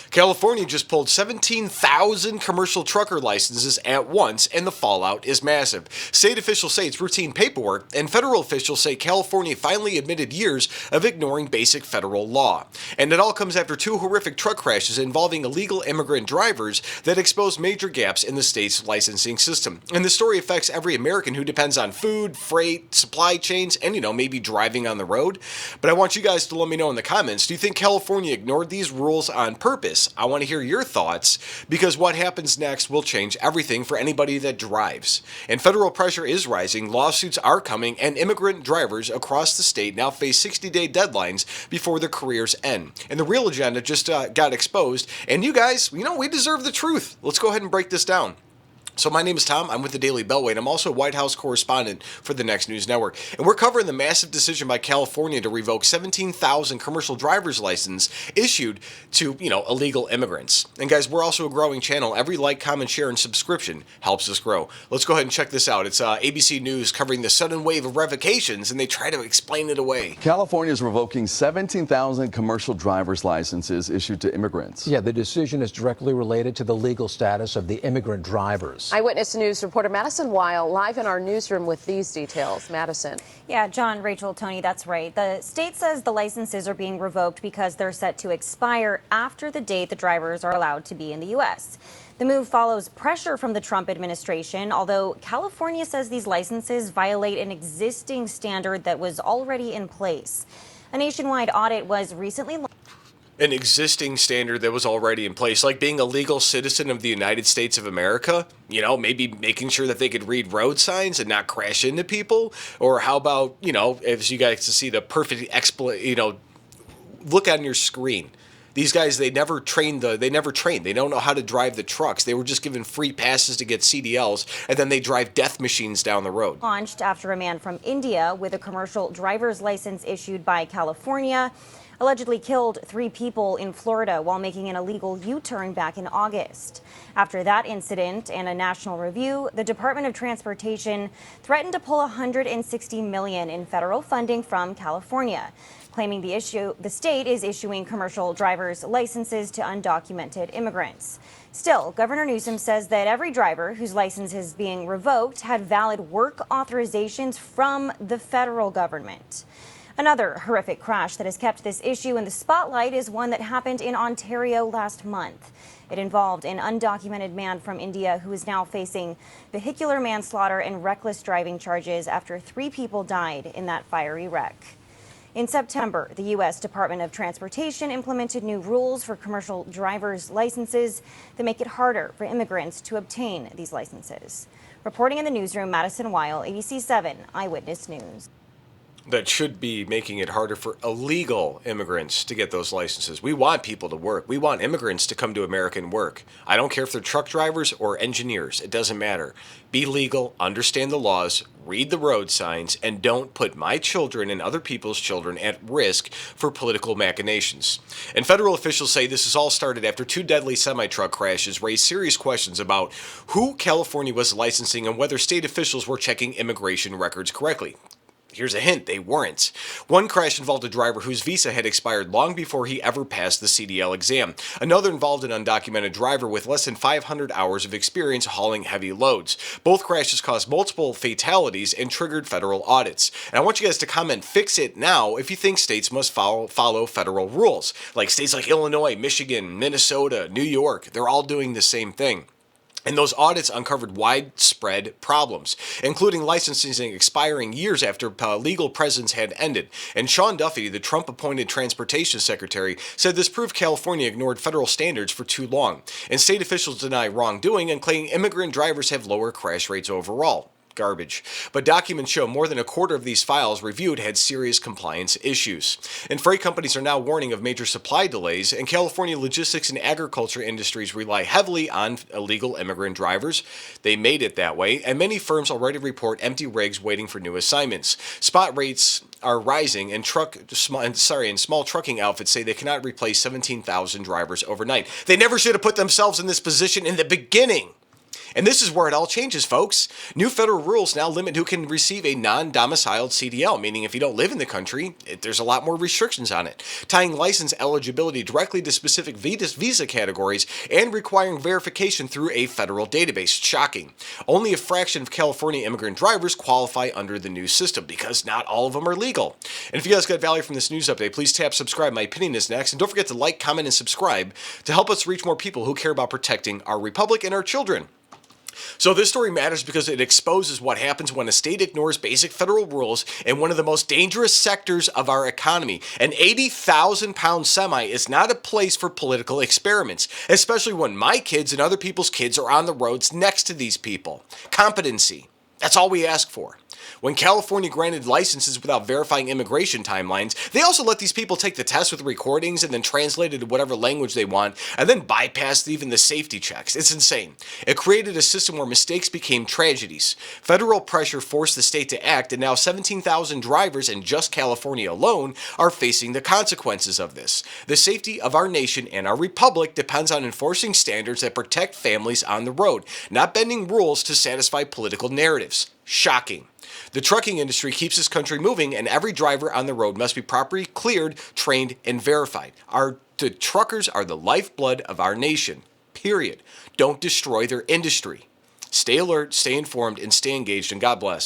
California just pulled 17,000 commercial trucker licenses at once, and the fallout is massive. State officials say it's routine paperwork, and federal officials say California finally admitted years of ignoring basic federal law. And it all comes after two horrific truck crashes involving illegal immigrant drivers that exposed major gaps in the state's licensing system. And the story affects every American who depends on food, freight, supply chains, and, maybe driving on the road. But I want you guys to let me know in the comments, do you think California ignored these rules on purpose? I want to hear your thoughts, because what happens next will change everything for anybody that drives. And federal pressure is rising, lawsuits are coming, and immigrant drivers across the state now face 60-day deadlines before their careers end. And the real agenda just got exposed, and you guys, we deserve the truth. Let's go ahead and break this down. So my name is Tom, I'm with the Daily Beltway, and I'm also a White House correspondent for the Next News Network. And we're covering the massive decision by California to revoke 17,000 commercial driver's license issued to, illegal immigrants. And guys, we're also a growing channel. Every like, comment, share, and subscription helps us grow. Let's go ahead and check this out. It's ABC News covering the sudden wave of revocations, and they try to explain it away. California is revoking 17,000 commercial driver's licenses issued to immigrants. Yeah, the decision is directly related to the legal status of the immigrant drivers. Eyewitness News reporter Madison Weil live in our newsroom with these details. Madison. Yeah, John, Rachel, Tony, that's right. The state says the licenses are being revoked because they're set to expire after the date the drivers are allowed to be in the U.S. The move follows pressure from the Trump administration, although California says these licenses violate an existing standard that was already in place. A nationwide audit was recently an existing standard that was already in place, like being a legal citizen of the United States of America, maybe making sure that they could read road signs and not crash into people. Or how about, as you guys can see the perfect look on your screen. These guys, they never trained. They don't know how to drive the trucks. They were just given free passes to get CDLs, and then they drive death machines down the road. Launched after a man from India with a commercial driver's license issued by California allegedly killed 3 people in Florida while making an illegal U-turn back in August. After that incident and a national review, the Department of Transportation threatened to pull $160 million in federal funding from California, claiming the state is issuing commercial driver's licenses to undocumented immigrants. Still, Governor Newsom says that every driver whose license is being revoked had valid work authorizations from the federal government. Another horrific crash that has kept this issue in the spotlight is one that happened in Ontario last month. It involved an undocumented man from India who is now facing vehicular manslaughter and reckless driving charges after 3 people died in that fiery wreck. In September, the U.S. Department of Transportation implemented new rules for commercial driver's licenses that make it harder for immigrants to obtain these licenses. Reporting in the newsroom, Madison Weil, ABC 7 Eyewitness News. That should be making it harder for illegal immigrants to get those licenses. We want people to work. We want immigrants to come to America and work. I don't care if they're truck drivers or engineers. It doesn't matter. Be legal, understand the laws, read the road signs, and don't put my children and other people's children at risk for political machinations. And federal officials say this has all started after 2 deadly semi-truck crashes raised serious questions about who California was licensing and whether state officials were checking immigration records correctly. Here's a hint, they weren't. One crash involved a driver whose visa had expired long before he ever passed the CDL exam. Another involved an undocumented driver with less than 500 hours of experience hauling heavy loads. Both crashes caused multiple fatalities and triggered federal audits. And I want you guys to comment, fix it now, if you think states must follow federal rules. Like states like Illinois, Michigan, Minnesota, New York, they're all doing the same thing. And those audits uncovered widespread problems, including licensing expiring years after legal presence had ended. And Sean Duffy, the Trump-appointed Transportation Secretary, said this proved California ignored federal standards for too long. And state officials deny wrongdoing and claim immigrant drivers have lower crash rates overall. Garbage. But documents show more than a quarter of these files reviewed had serious compliance issues. And freight companies are now warning of major supply delays, and California logistics and agriculture industries rely heavily on illegal immigrant drivers. They made it that way, and many firms already report empty rigs waiting for new assignments. Spot rates are rising, and small trucking outfits say they cannot replace 17,000 drivers overnight. They never should have put themselves in this position in the beginning. And this is where it all changes, folks. New federal rules now limit who can receive a non-domiciled CDL, meaning if you don't live in the country, there's a lot more restrictions on it, tying license eligibility directly to specific visa categories and requiring verification through a federal database. Shocking. Only a fraction of California immigrant drivers qualify under the new system because not all of them are legal. And if you guys got value from this news update, please tap subscribe. My opinion is next. And don't forget to like, comment, and subscribe to help us reach more people who care about protecting our republic and our children. So this story matters because it exposes what happens when a state ignores basic federal rules in one of the most dangerous sectors of our economy. An 80,000-pound semi is not a place for political experiments, especially when my kids and other people's kids are on the roads next to these people. Competency. That's all we ask for. When California granted licenses without verifying immigration timelines, they also let these people take the test with recordings and then translate it to whatever language they want, and then bypassed even the safety checks. It's insane. It created a system where mistakes became tragedies. Federal pressure forced the state to act, and now 17,000 drivers in just California alone are facing the consequences of this. The safety of our nation and our republic depends on enforcing standards that protect families on the road, not bending rules to satisfy political narratives. Shocking. The trucking industry keeps this country moving, and every driver on the road must be properly cleared, trained, and verified. The truckers are the lifeblood of our nation. Period. Don't destroy their industry. Stay alert, stay informed, and stay engaged, and God bless.